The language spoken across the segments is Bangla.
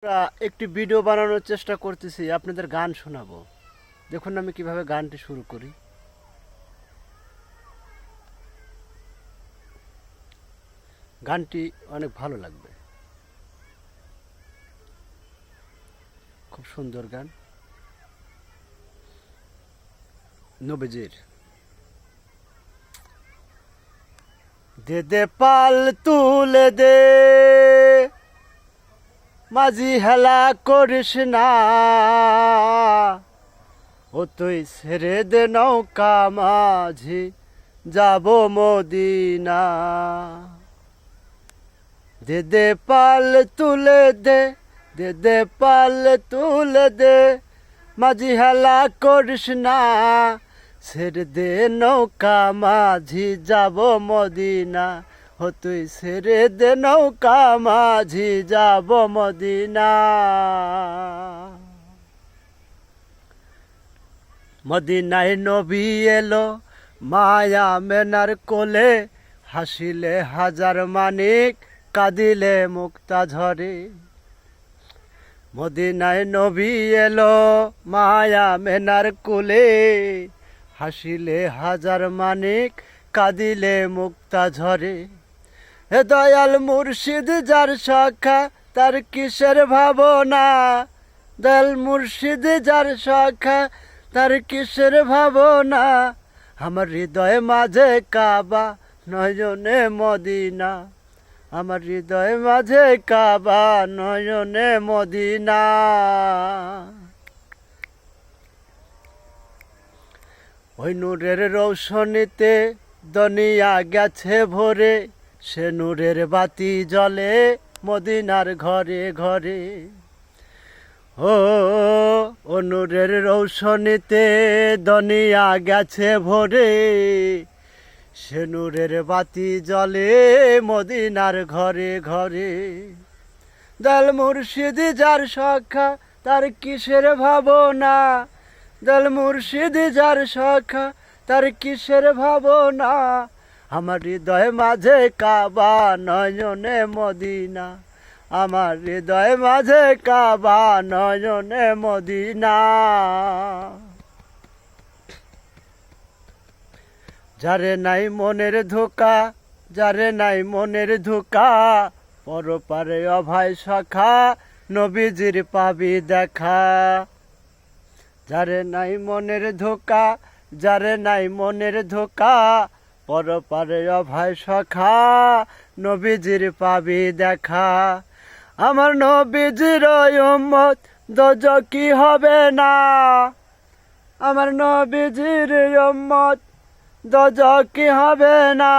একটি ভিডিও বানানোর চেষ্টা করতেছি, আপনাদের গান শোনাবো। দেখুন আমি কিভাবে গানটি শুরু করি। গানটি অনেক ভালো লাগবে, খুব সুন্দর গান, নবীজির। দে দে পাল তুলে দে, মাঝি হেলা করিস না, ও তুই ছেড়ে দে নৌকা মাঝি, যাব মদিনা। দে দে পাল তুলে দে, দে দে পাল তুলে দে, মাঝি হেলা করিস না, ছেড়ে দে নৌকা মাঝি, যাব মদিনা। ও তুই ছেড়ে দে নৌকা মাঝি, যাব মদিনা। মদিনায় নবী এলো মায়া মেনার কোলে, হাসিলে হাজার মানিক, কাঁদিলে মুক্তা ঝরে। মদিনায় নবী এলো মায়া মেনার কোলে, হাসিলে হাজার মানিক, কাঁদিলে মুক্তা ঝরে। হে দয়াল মুর্শিদ যার শাখা, তার কিসের ভাবনা। দয়াল মুর্শিদ যার শাখা, তার কিসের ভাবনা। আমার হৃদয় মাঝে কাবা, নয়নে মদিনা। আমার হৃদয় মাঝে কাবা, নয়নে মদিনা। ওই নূরের রৌশনীতে দুনিয়া গেছে ভরে, সে নূরের বাতি জ্বলে মদিনার ঘরে ঘরে। ও নূরের রৌশনীতে দুনিয়া গেছে ভরে, সে নূরের বাতি জ্বলে মদিনার ঘরে ঘরে। দয়াল মুর্শিদ যার শাখা, তার কিসের ভাবনা। দয়াল মুর্শিদ যার শাখা, তার কিসের ভাবনা। আমার হৃদয় মাঝে কাবা, নয়নে মদিনা। আমার হৃদয় মাঝে কাবা, নয়নে মদিনা। যারে নাই মনের ধোকা, যারে নাই মনের ধোকা, পরপারে অভয় সখা, নবীজির পাবি দেখা। যারে নাই মনের ধোকা, যারে নাই মনের ধোকা, পরপারে অভয় সখা, নবীজির পাবি দেখা। আমার নবীজির উম্মত দোজখী হবে না। আমার নবীজির উম্মত দোজখী হবে না।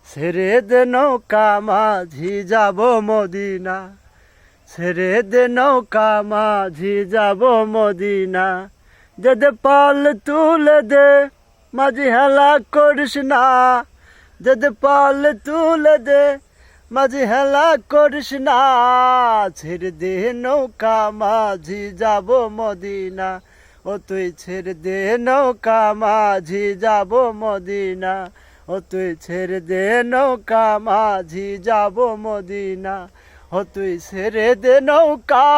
ছেড়ে দে নৌকা মাঝি, যাব মদিনা। ছেড়ে দে নৌকা মাঝি, যাব মদিনা। দে দে পাল তুলে দে, মাঝি হেলা করিস না। দে দে পাল তুলে দে, মাঝি হেলা করিস না। ছেড়ে দে নৌকা মাঝি, যাব মদিনা। ও তুই ছেড়ে দে নৌকা মাঝি, যাব মদিনা। ও তুই ছেড়ে দে নৌকা মাঝি, যাব মদিনা। ও তুই ছেড়ে দে নৌকা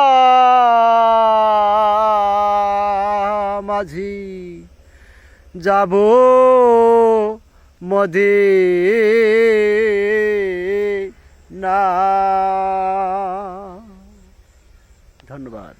মাঝি, যাব মদিনা। ধন্যবাদ।